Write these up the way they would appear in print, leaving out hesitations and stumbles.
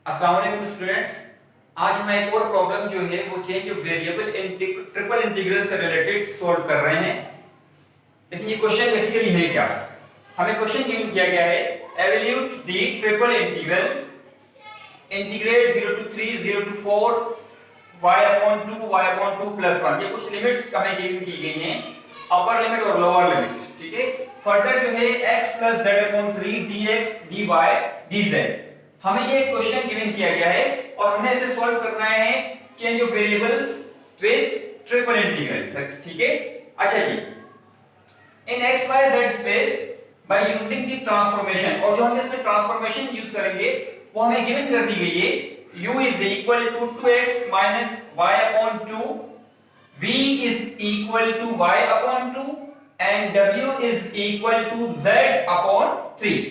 अस्सलाम वालेकुम स्टूडेंट्स। आज हम एक और प्रॉब्लम जो है वो change of variable in triple integral से रिलेटेड सॉल्व कर रहे हैं। लेकिन ये क्वेश्चन बेसिकली है क्या? हमें क्वेश्चन गिवन किया गया है evaluate the triple integral integrate 0 to 3 0 to 4 y upon 2 y upon 2 plus 1। ये कुछ लिमिट्स हमें गिवन की गई हैं, अपर लिमिट और लोअर लिमिट। ठीक है, फर्दर जो है x plus z upon 3 dx dy dz। हमें ये क्वेश्चन गिवन किया गया है और हमने इसे सॉल्व करना है change of variables with triple integral. ठीक है, अच्छा जी, इन x y z space by using the transformation, और जो हम इसमें ट्रांसफॉर्मेशन यूज करेंगे वो हमें गिवन कर दी गई है। u is equal to 2x minus y upon 2, v is equal to y upon 2 and w is equal to z upon 3।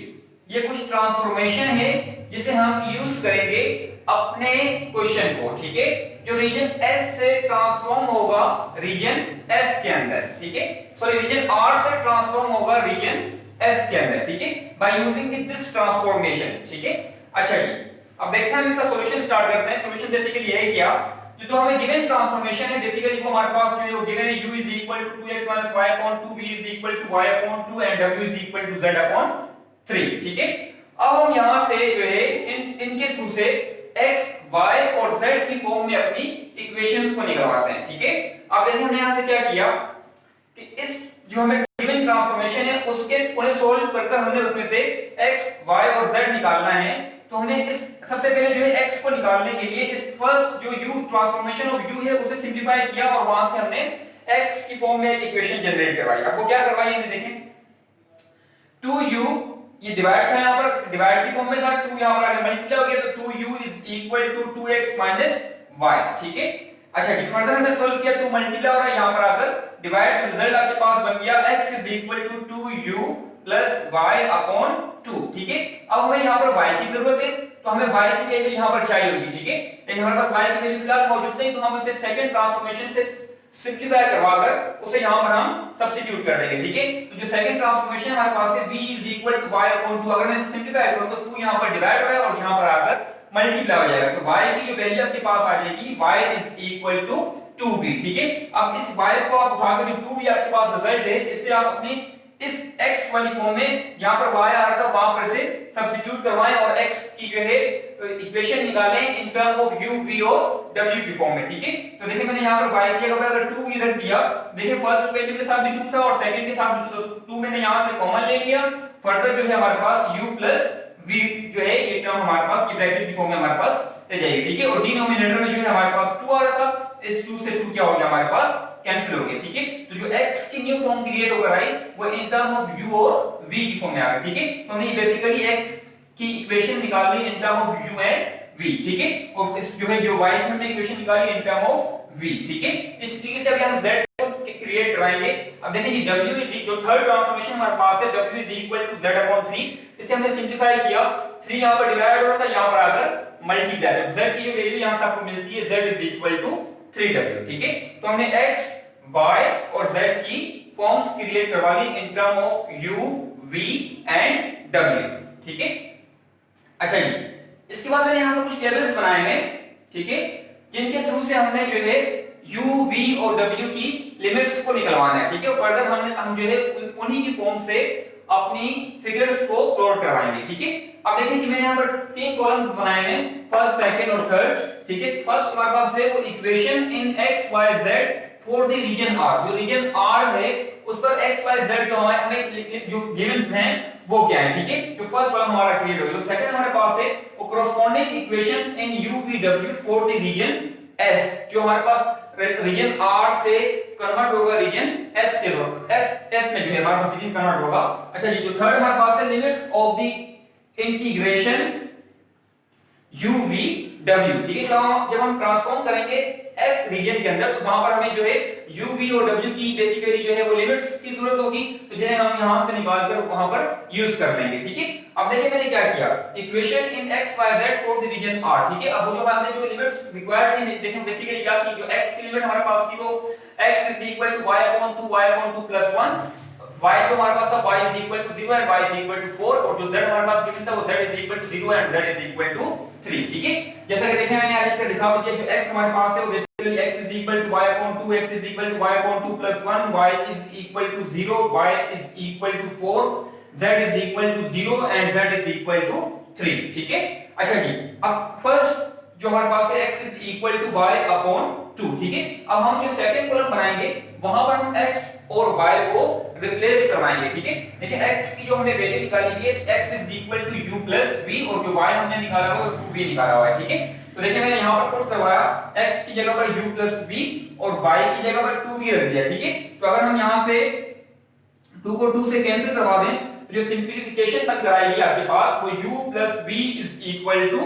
ये कुछ ट्रांसफॉर्मेशन है जिसे हम यूज करेंगे अपने क्वेश्चन को। ठीक है, जो रीजन S से ट्रांसफॉर्म होगा रीजन S के अंदर। ठीक है, सॉरी रीजन R से ट्रांसफॉर्म होगा रीजन S के अंदर। ठीक है, बाय यूजिंग दिस ट्रांसफॉर्मेशन। ठीक है, अच्छा जी, अब देखते हैं हम इसका सॉल्यूशन स्टार्ट करते हैं। सॉल्यूशन बेसिकली है क्या, जो हमें गिवन ट्रांसफॉर्मेशन है बेसिकली वो हमारे पास जो है वो गिवन है u is equal to 2x minus y upon 2, v is equal to y upon 2 and w is equal to z upon 3। ठीक है, अब हम यहां से जो है इनके थ्रू से x y और z की फॉर्म में अपनी इक्वेशंस को निकलवाते हैं। ठीक है, अब देखिए हमने यहां से क्या किया कि इस जो हमें गिवन ट्रांसफॉर्मेशन है उसके उन्हें सॉल्व करके हमने उसमें से x y और z निकालना है। तो हमने इस सबसे पहले जो है x को निकालने के लिए इस फर्स्ट जो u ट्रांसफॉर्मेशन ऑफ u है उसे सिंपलीफाई किया और वहां से हमने x की फॉर्म में एक इक्वेशन जनरेट करवाई। अब वो क्या करवाई है देखें, 2u ये डिवाइड था, यहां पर डिवाइड की फॉर्म में था, 2 यहां पर अगर मल्टीप्लाई हो गया तो 2u is equal to 2x minus y। ठीक है, अच्छा जी, फर्दर हमने सॉल्व किया, 2 मल्टीप्लाई हो रहा है यहां पर आकर डिवाइड, रिजल्ट आपके पास बन गया x is equal to 2u plus y upon 2। ठीक है, अब हमें यहां पर y की जरूरत है तो हमें y की वैल्यू यहां पर चाहिए होगी। ठीक है, लेकिन हमारे पास y की वैल्यू फिलहाल मौजूद नहीं, तो हम इसे सेकंड ट्रांसफॉर्मेशन से सिंपलीफाई करवाकर उसे यहां पर हम सब्स्टिट्यूट कर देंगे। ठीक है, तो जो सेकंड ट्रांसफॉर्मेशन हमारे पास है v is equal to y upon 2, अगर मैं इसे सिंपलीफाई करूं तो 2 यहां पर डिवाइड हो रहा है और यहां पर आकर मल्टीप्लाई हो जाएगा, तो y की जो वैल्यू आपके पास आ जाएगी y is equal to 2v। ठीक है, अब इस y को आप उठाकर जो 2v आपके पास रिजल्ट है इससे आप अपनी इस x वाली फॉर्म में जहां पर y आ रहा था वहां पर से सब्स्टिट्यूट करवाएं और x की जो है इक्वेशन निकालें इन टर्म ऑफ u v और w की फॉर्म में। ठीक है, तो देखिए मैंने यहां पर y की अगर 2 इधर दिया, देखिए फर्स्ट वैल्यू के साथ भी 2 था और सेकंड के साथ भी 2 मैंने यहां से कॉमन ले लिया। फर्दर जो है हमारे पास u प्लस v जो है ये टर्म हमारे पास ये ब्रैकेट की फॉर्म में हमारे पास ले जाएगी। ठीक है, और डिनोमिनेटर में जो है हमारे पास 2 आ रहा था, इस 2 से 2 क्या हो गया हमारे पास कैंसिल हो गया। ठीक है, तो जो x की न्यू फॉर्म क्रिएट होकर आई वो इन टर्म ऑफ u और v की फॉर्म में आ गई। ठीक है, तो हमने बेसिकली x की इक्वेशन निकाली इन term of u and v। ठीक है, और इस जो है जो y की हमने इक्वेशन निकाली इन टर्म ऑफ v। ठीक है, इस तरीके से अभी हम z को क्रिएट कराएंगे। अब देखिए जी w इज जो थर्ड ट्रांसफॉर्मेशन हमारे पास है w is equal to z upon 3, इसे हमने सिंपलीफाई किया, 3 यहां पर डिवाइड हो रहा था, यहां पर आकर मल्टीप्लाई, z की जो वैल्यू यहां से आपको मिलती है z is equal to 3w। ठीक है, तो हमने x y और z की फॉर्म्स क्रिएट करवा ली in term of u v and w। ठीक है, अच्छा जी, इसके बाद मैंने यहां पर कुछ टेबल्स बनाए हैं। ठीक है, जिनके थ्रू से हमने जो है u v और w की लिमिट्स को निकलवाना है। ठीक है, फर्दर हम जो है उन्हीं की फॉर्म से अपनी फिगर्स को प्लॉट करवाएंगे। ठीक है, अब देखिए जी मैंने यहां पर 3 कॉलम्स बनाए हैं, फर्स्ट सेकंड और थर्ड। ठीक है, फर्स्ट हमारे पास है वो equation in x y z for the region R। जो रीजन R है उस पर x y z जो हमें जो गिवंस हैं वो क्या है। ठीक है, जो फर्स्ट कॉलम हमारा क्लियर हो गया। तो सेकंड हमारे पास है वो corresponding equations in u v w for the region S, जो हमारे पास रीजन R से कन्वर्ट होगा रीजन S के S में जो है हमारे पास रीजन कन्वर्ट होगा। अच्छा जी, जो थर्ड हमारे पास है limits of the integration u v w। ठीक है, जब हम ट्रांसफॉर्म करेंगे S रीजन के अंदर तो वहां पर हमें जो है u v और w की बेसिकली जो है वो लिमिट्स की जरूरत होगी, तो जिन्हें हम यहां से निकाल कर वहां पर यूज कर लेंगे। ठीक है, अब देखिए मैंने क्या किया, equation in x y z for the region R। ठीक है, अब जो हमने जो लिमिट्स रिक्वायर्ड थी देखिए बेसिकली क्या की, जो x की लिमिट हमारे पास थी वो x is equal to y upon 2 y upon 2 plus 1, y जो हमारे पास था y is equal to 0 and y is equal to 4, और जो z हमारे पास गिवन था वो z is equal to 0 and z is equal to 3, ठीक है। जैसा कि देखें मैंने आज लिख दिखा दिया, जो x हमारे पास है वो basically x is equal to y upon 2, x is equal to y upon 2 plus 1, y is equal to 0, y is equal to 4, z is equal to 0 and z is equal to 3, ठीक है। अच्छा जी, अब first जो हमारे पास है x is equal to y upon 2, ठीक है। अब हम जो सेकंड कॉलम बनाएंगे वहां पर हम x और y को रिप्लेस करवाएंगे, ठीक है। देखिए x की जो हमने वैल्यू निकाली है x is equal to u plus v, और जो y हमने निकाला है वो 2v निकाला हुआ है, ठीक है। तो देखिए मैंने यहां पर पुट करवाया x की जगह पर u प्लस v और y की जगह पर 2v रख दिया, ठीक है। तो अगर हम यहां से 2 को 2 से कैंसिल करवा दें तो जो सिंपलीफिकेशन बन कर आएगी आपके पास वो u plus v is equal to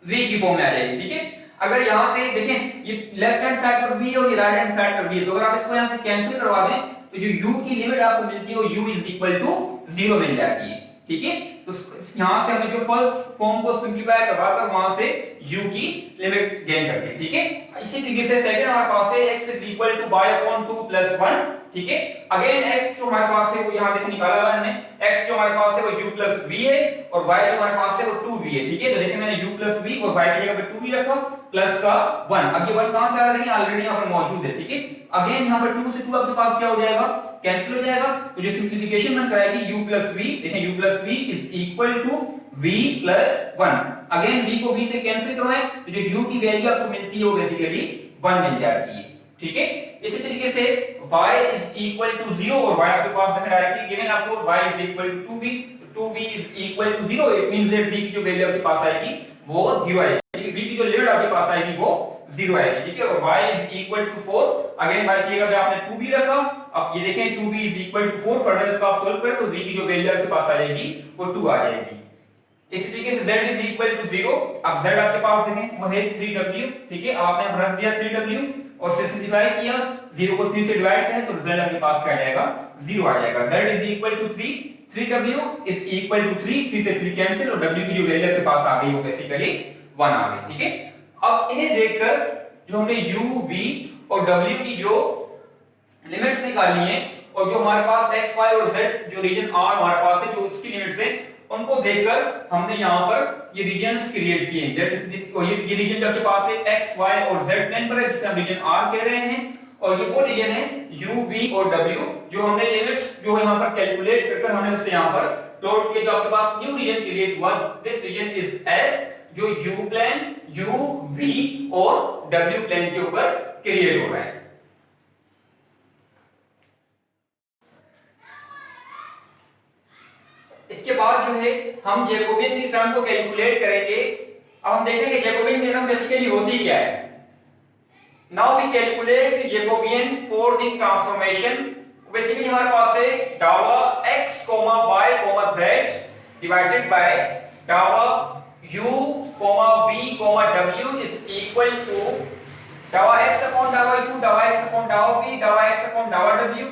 v की फॉर्म में आ जाएगी, ठीक है। अगर यहां से देखें ये लेफ्ट हैंड साइड पर v है और ये राइट हैंड साइड पर v है, तो अगर आप इसको यहां से कैंसिल करवा दें तो जो u की लिमिट आपको मिलती है वो u इज इक्वल टू 0 मिल जाती है, ठीक है। तो यहां से हमने जो फर्स्ट फॉर्म को सिंपलीफाई करवाकर वहां से u की लिमिट गेन करते हैं, ठीक है। इसी तरीके से सेकंड हमारे पास है x is equal to y upon 2 plus 1, ठीक है। अगेन x जो हमारे पास है वो यहां देखो निकाला हुआ हमने, x जो हमारे पास है वो u प्लस v है और y जो हमारे पास है वो 2v है, ठीक है। तो देखिए मैंने u प्लस v और y की जगह पे 2v रखा प्लस का 1। अब ये 1 कहां से आ रहा है, ऑलरेडी यहां पर मौजूद है, ठीक है। अगेन यहां पर 2 से 2 आपके पास क्या हो जाएगा, कैंसिल हो जाएगा। तो जो सिंपलीफिकेशन बन कराएगी u प्लस v, देखें u plus v is equal to v plus 1। Again v को v से कैंसिल करवाएं तो जो u की वैल्यू आपको मिलती है वो बेसिकली 1 मिल जाती है, ठीक है। इसी तरीके से y इज इक्वल टू 0 और y आपके पास देखिए डायरेक्टली गिवन आपको y is equal to 2v, तो 2v is equal to 0, it means that v की जो वैल्यू आपके पास आएगी वो 0 आएगी, ठीक है। v की जो लिमिट आपके पास आएगी वो 0 आएगी, ठीक है। और y is equal to 4, again y की जगह पे आपने 2v रखा, अब ये देखें 2v is equal to 4, further इसको आप सॉल्व करें तो v की जो वैल्यू आपके पास आ जाएगी वो 2 आ जाएगी। इसी तरीके से z इज इक्वल टू 0, अब z आपके पास देखें वो है 3w, ठीक है। आपने रख दिया 3w और से सिंपलीफाई किया, 0 को 3 से डिवाइड करें तो रिजल्ट आपके पास क्या आ जाएगा, 0 आ जाएगा। z is equal to 3, 3w is equal to 3, 3 से 3 कैंसिल और w की जो वैल्यू आपके पास आ गई वो बेसिकली 1 आ गई, ठीक है। अब इन्हें देखकर जो हमने u v और w की जो लिमिट्स निकालनी है और जो हमारे पास x y और z जो रीजन r हमारे पास है जो उसकी लिमिट्स है उनको देखकर हमने यहां पर ये रीजन्स क्रिएट किए हैं। ये रीजन जो आपके पास है x y और z प्लेन पर है जिसे हम रीजन r कह रहे हैं, और ये वो रीजन है u v और w जो हमने लिमिट्स जो यहां पर कैलकुलेट करके हमने उससे यहां पर प्लॉट किया। जो आपके पास न्यू रीजन क्रिएट हुआ, दिस रीजन इज s, जो u प्लेन u v और w प्लेन के ऊपर क्रिएट हो रहा है। इसके बाद जो है हम जैकोबियन की टर्म को कैलकुलेट करेंगे। अब हम देखेंगे जैकोबियन की टर्म बेसिकली होती क्या है। Now we calculate the Jacobian for the transformation. Basically हमारे पास है डावा x, y, z divided by डावा u, v, w is equal to डावा x अपॉन डावा u, डावा x अपॉन डावा v, डावा x अपॉन डावा w,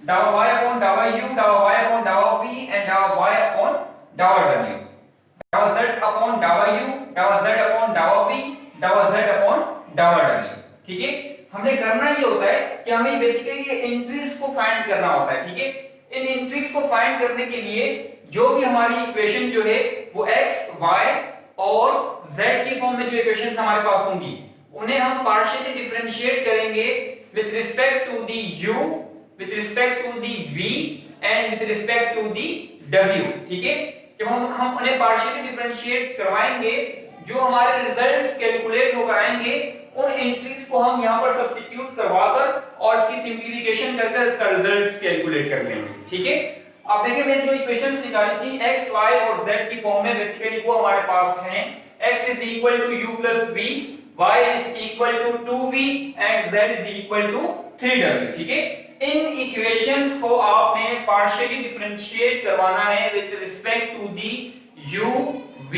डावा y अपॉन डावा u, डावा y अपॉन डावा v एंड डावा y अपॉन डावा w, डावा z अपॉन डावा u, डावा z अपॉन डावा v, डावा z अपॉन डावा w, ठीक है। हमने करना ये होता है कि हमें बेसिकली ये एंट्रीज को फाइंड करना होता है, ठीक है। इन एंट्रीज को फाइंड करने के लिए जो भी हमारी इक्वेशन जो है वो x, y और z की फॉर्म में जो इक्वेशंस हमारे पास होंगी उन्हें हम पार्शियली डिफरेंशिएट करेंगे with respect to the u, with respect to the v and with respect to the w, ठीक है। जब हम उन्हें पार्शियली डिफरेंशिएट करवाएंगे जो हमारे रिजल्ट्स कैलकुलेट होकर आएंगे उन एंट्रीज को हम यहां पर सब्स्टिट्यूट करवाकर और इसकी सिंपलीफिकेशन करके इसका रिजल्ट्स कैलकुलेट कर लेंगे, ठीक है। अब देखिए मैंने जो इक्वेशंस निकाली थी x, y और z की फॉर्म में बेसिकली वो हमारे पास हैं x is equal to u plus v, y is equal to 2v and z is equal to 3w, ठीक है। इन इक्वेशंस को आपने पार्शियली डिफरेंशिएट करवाना है with respect to the u, v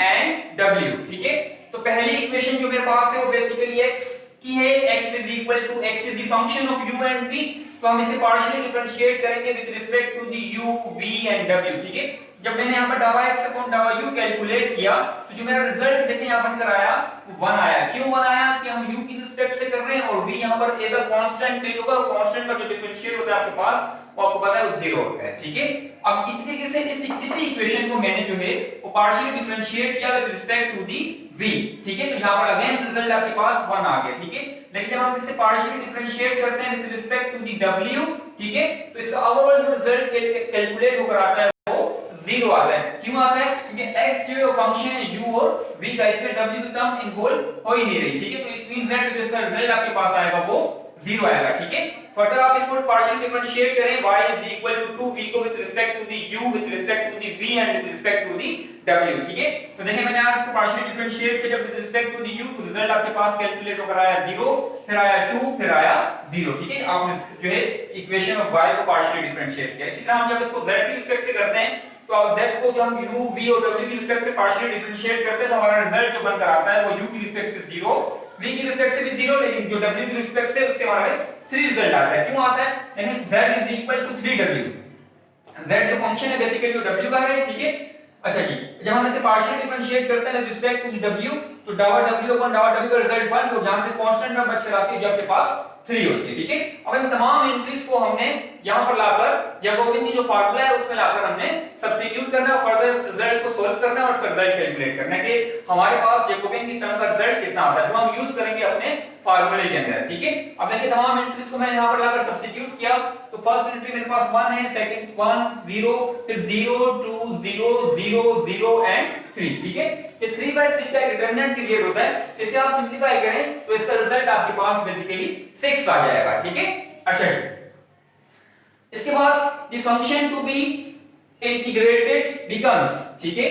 and w, ठीक है। तो पहली इक्वेशन जो मेरे पास है वो बेसिकली x की है, x is equal to x is the function of u and v, तो हम इसे पार्शियली डिफरेंशिएट करेंगे with respect to the u v and w, ठीक है। जब मैंने यहाँ पर डावा x अपॉन डावा u कैलकुलेट किया तो जो मेरा रिजल्ट देखिए यहाँ बनकर आया वो 1 आया। क्यों 1 आया कि हम u की रिस्पेक्ट से कर रहे हैं और v यहाँ पर एज अ कांस्टेंट ले होगा, कांस्टेंट का जो डिफरेंशिएट होता है आपके पास वो आपको पता है वो 0 होता है, ठीक है। अब इस तरीके से इसी इक्वेशन को मैंने जो है वो पार्शियली डिफरेंशिएट किया with respect to the v, ठीक है। तो यहाँ पर अगेन रिजल्ट आपके पास 1 आ गया, ठीक है। लेकिन जब हम इसे पार्शियली डिफरेंशिएट करते हैं with respect to the w, ठीक है, तो इसका ओवरऑल जो रिजल्ट कैलकुलेट होकर आता है वो 0 आता है। क्यों आता है? क्योंकि x जो है फंक्शन है u और v का, इसमें w की टर्म इन्वॉल्व हो ही नहीं रही, ठीक है। तो इट मींस दैट जो इसका रिजल्ट आपके पास आएगा वो 0 आएगा, ठीक है। फर्दर आप इसको पार्शियल डिफरेंशिएट करें y is equal to 2v को with respect to the u with respect to the v and with respect to the w, ठीक है। तो देखिए मैंने आज इसको पार्शियल डिफरेंशिएट किया with respect to the u, तो रिजल्ट आपके पास कैलकुलेट होकर आया 0, फिर आया 2, फिर आया 0, ठीक है। आपने जो है इक्वेशन ऑफ y को पार्शियली डिफरेंशिएट किया। इसी तरह हम जब इसको z की रिस्पेक्ट से करते हैं तो अब z को जो हम u v और w की रिस्पेक्ट से पार्शियली डिफरेंशिएट करते हैं तो हमारा रिजल्ट जो बनकर आता है वो u की रिस्पेक्ट से 0, v की रिस्पेक्ट से भी 0, लेकिन जो w की रिस्पेक्ट से उससे हमारा 3 रिजल्ट आता है। क्यों आता है? यानी z is equal to 3w। z जो फंक्शन है बेसिकली वो w का है, ठीक है। अच्छा जी, जब हम इसे पार्शियल डिफरेंशिएट करते हैं विद रिस्पेक्ट टू w तो डावा w अपॉन डावा w का रिजल्ट 1, तो जहां से कांस्टेंट टर्म बच जाती है जो आपके पास 3 होती है, ठीक है। अब इन तमाम एंट्रीज को हमने यहां पर लाकर जैकोबियन की जो फार्मूला है उसमें लाकर हमने सब्स्टिट्यूट करना है, फर्दर रिजल्ट को सॉल्व करना है और उसका रिजल्ट कैलकुलेट करना है कि हमारे पास जैकोबियन की टर्म का रिजल्ट कितना आता है, तो हम यूज करेंगे अपने फार्मूले के अंदर, ठीक है। अब देखिए तमाम एंट्रीज को मैंने यहां पर लाकर सब्स्टिट्यूट किया तो फर्स्ट एंट्री मेरे पास 1 है, सेकंड 1 0, फिर 0 2 0 0 0 एंड 3, ठीक है। ये 3/3 का डिटरमिनेंट क्रिएट होता है, इसे आप सिंपलीफाई करें तो इसका रिजल्ट आपके पास बेसिकली 6 आ जाएगा, ठीक है। अच्छा जी, इसके बाद the function to be integrated becomes, ठीक है,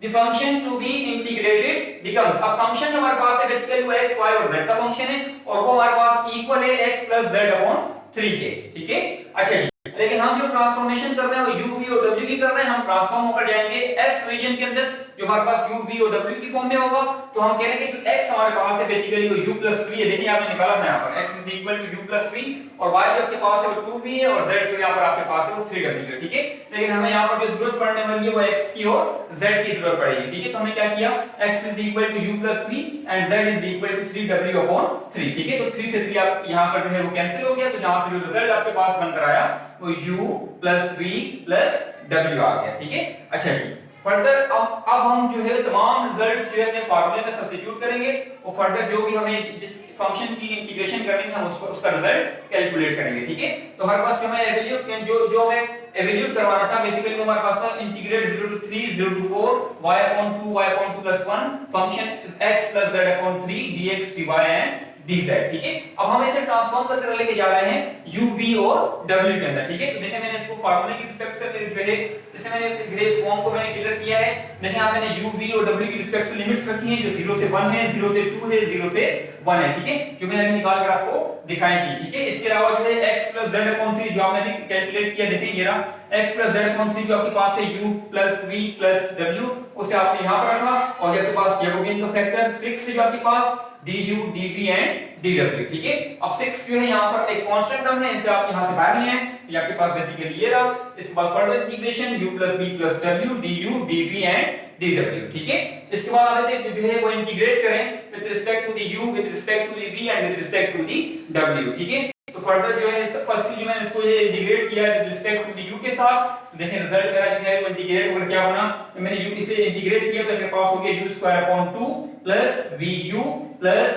the function to be integrated becomes, अब फंक्शन हमारे पास है बेसिकली वो x y और z का फंक्शन है और वो हमारे पास इक्वल है x plus z upon 3 के, ठीक है। अच्छा जी, लेकिन हम जो ट्रांसफॉर्मेशन कर रहे हैं वो u v और w की कर रहे हैं, हम ट्रांसफॉर्म होकर जाएंगे s रीजन के अंदर जो हमारे पास u v और w की फॉर्म में होगा, तो हम कह रहे हैं कि x हमारे पास है बेसिकली वो u plus v है। देखिए आपने निकाला था यहाँ पर x is equal to u plus v और y जो आपके पास है वो 2v है और z जो यहाँ पर आपके पास है वो 3w है, ठीक है। लेकिन हमें यहाँ पर जो जरूरत पड़ने वाली है वो x की और z की जरूरत पड़ेगी, ठीक है। तो हमने क्या किया, x is equal to u plus v and z is equal to 3w upon 3, ठीक है। तो 3 से 3 आप यहाँ पर जो है वो कैंसिल हो गया, तो जहां से जो रिजल्ट आपके पास बनकर आया वो u plus v plus w आ गया, ठीक है। अच्छा जी, फर्दर अब हम जो है तमाम रिजल्ट्स जो है अपने फार्मूले में सब्स्टिट्यूट करेंगे और फर्दर जो भी हमें जिस फंक्शन की इंटीग्रेशन करनी है हम उसका रिजल्ट कैलकुलेट करेंगे, ठीक है। तो हमारे पास जो हमें एवल्यूट जो हमें एवल्यूट करवाना था बेसिकली वो हमारे पास था integrate 0 to 3 0 to 4 y upon 2 plus 1 function x plus z upon 3 dx dy and dz, ठीक है। अब हम इसे ट्रांसफॉर्म करके लेके जा रहे हैं u v और w के अंदर, ठीक है। तो देखिए मैंने इसको फार्मूले की रिस्पेक्ट से जो है जैसे मैंने ग्रेस फॉर्म को मैंने क्लियर किया है, देखिए यहाँ मैंने u v और w की रिस्पेक्ट से लिमिट्स रखी हैं जो 0 से 1 है, 0 से 2 है, 0 से 1 है, ठीक है, जो मैंने निकाल कर आपको दिखाई थी, ठीक है। इसके अलावा जो है x plus z upon 3 जो हमने कैलकुलेट किया, देखिए ये रहा x plus z upon 3 जो आपके पास है u plus v plus w, उसे आपने यहाँ पर रखा और ये आपके पास जैकोबियन का फैक्टर 6 है जो आपके पास du dv and dw, ठीक है। अब 6 जो है यहाँ पर एक कांस्टेंट टर्म है, इसे आप यहाँ से बाहर लिए हैं, ये आपके पास बेसिकली ये रहा। इसके बाद further integration u plus v plus w du dv and dw, ठीक है। इसके बाद ऐसे जो है वो इंटीग्रेट करें with respect to the u with respect to the v and with respect to the w, ठीक है। तो फर्दर जो है फर्स्ट जो मैंने इसको ये इंटीग्रेट किया with respect to the u के साथ, देखें रिजल्ट मेरा जो है वो इंटीग्रेट होकर क्या बना, तो मैंने u इसे इंटीग्रेट किया तो मेरे पास हो गया u square upon 2 plus vu plus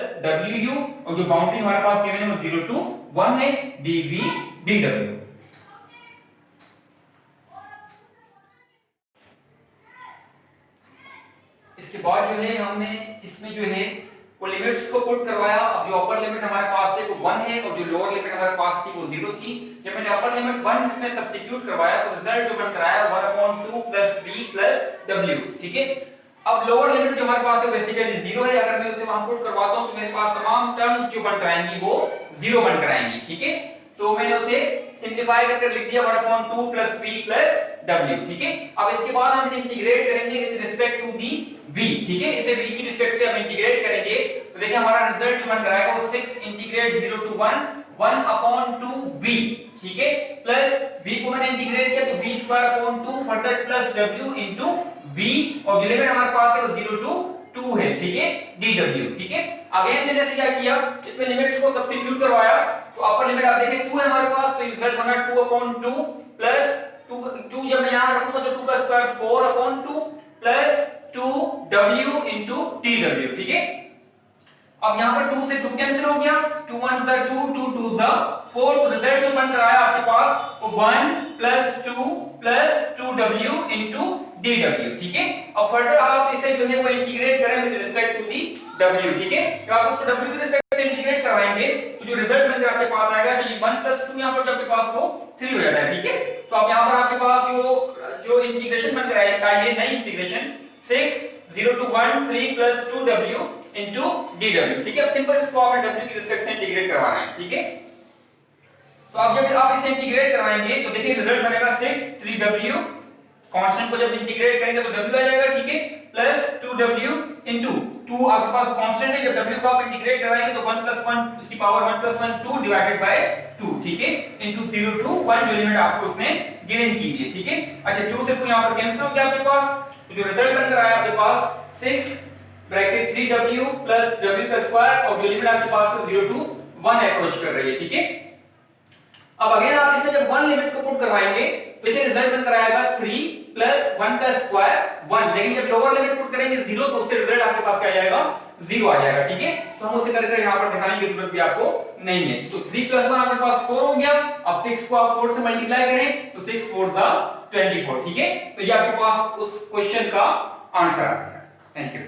wu और जो बाउंड्री हमारे पास गिवन है वो 0 to 1 है dv dw। इसके बाद जो है हमने इसमें जो है वो लिमिट्स को पुट करवाया। अब जो अपर लिमिट हमारे पास है वो 1 है और जो लोअर लिमिट हमारे पास थी वो 0 थी। जब मैंने अपर लिमिट 1 इसमें सब्स्टिट्यूट करवाया तो रिजल्ट जो बनकर आया 1/2 plus v plus w, ठीक है। अब लोअर लिमिट जो हमारे पास है बेसिकली 0 है, अगर मैं उसे वहां पुट करवाता हूं तो मेरे पास तमाम टर्म्स जो बनकर आएंगी वो 0 बनकर आएंगी, ठीक है। तो मैंने उसे सिंपलीफाई करके लिख दिया 1/2 plus v plus w, ठीक है। अब इसके बाद हम इसे इंटीग्रेट करेंगे with respect to the v, ठीक है। इसे v की रिस्पेक्ट से हम इंटीग्रेट करेंगे तो देखिए हमारा रिजल्ट जो बनकर आएगा वो 6 इंटीग्रेट 0 to 1 1 अपॉन 2 v, ठीक है, प्लस v को मैंने इंटीग्रेट किया तो v square upon 2 further plus w into v, और जो लिमिट हमारे पास है वो 0 टू 2 है, ठीक है, dw, ठीक है। अगेन मैंने से क्या किया, इसमें लिमिट्स को सब्स्टिट्यूट करवाया, तो अपर लिमिट आप देखें 2 है हमारे पास, तो रिजल्ट बना 2 अपॉन 2 प्लस 2 जब मैं यहां रखूंगा तो 2 का square 4 upon 2 plus 2w into dw, ठीक है। अब यहां पर 2 से 2 कैंसिल हो गया, 2 1 सा 2, 2 2 सा 4, तो रिजल्ट जो बन रहा है आपके पास 1 plus 2 plus 2w into dw, ठीक है। अब फर्दर आप इसे जो है वो इंटीग्रेट करें with respect to the w, ठीक है। जब आप उसको w के रिस्पेक्ट से इंटीग्रेट कराएंगे तो जो रिजल्ट बनकर आपके पास आएगा, तो ये 1 प्लस 2 यहां पर जो आपके पास वो 3 हो जाता है, ठीक है। तो अब यहां पर आपके पास जो इंटीग्रेशन बनकर आएगा, ये नई integration 6 0 to 1 3 plus 2w into dw, ठीक है। अब सिंपल इसको आपने w की रिस्पेक्ट से इंटीग्रेट करवाना है, ठीक है। तो अब जब आप इसे इंटीग्रेट करवाएंगे तो देखिए रिजल्ट बनेगा 6 3w, कांस्टेंट को जब इंटीग्रेट करेंगे तो w आ जाएगा, ठीक है, प्लस 2w into 2 आपके पास कांस्टेंट है, जब w को आप इंटीग्रेट कराएंगे तो 1 plus 1 इसकी पावर 1 plus 1 2 डिवाइडेड बाय 2, ठीक है, into 0 to 1 जो लिमिट आपको उसने गिवन की है, ठीक है। अच्छा 2 से 2 यहां पर कैंसिल हो गया आपके पास, तो जो रिजल्ट बनकर आया आपके पास 6 ब्रैकेट 3w प्लस w का स्क्वायर, और जो लिमिट आपके पास है 0 टू 1 अप्रोच कर रही है, ठीक है। अब अगेन आप इसमें जब 1 लिमिट को पुट करवाएंगे तो इसे रिजल्ट बनकर आएगा 3 प्लस 1 का स्क्वायर 1, लेकिन जब लोअर लिमिट पुट करेंगे 0 तो उससे रिजल्ट आपके पास क्या आ जाएगा, 0 आ जाएगा, ठीक है। तो हम उसे करके यहां पर दिखाने की जरूरत भी आपको नहीं है। तो 3 प्लस 1 आपके पास 4 हो गया, अब 6 को आप 4 से मल्टीप्लाई करें तो 6 4 24, ठीक है। तो ये आपके पास उस क्वेश्चन का आंसर आ गया। Thank you.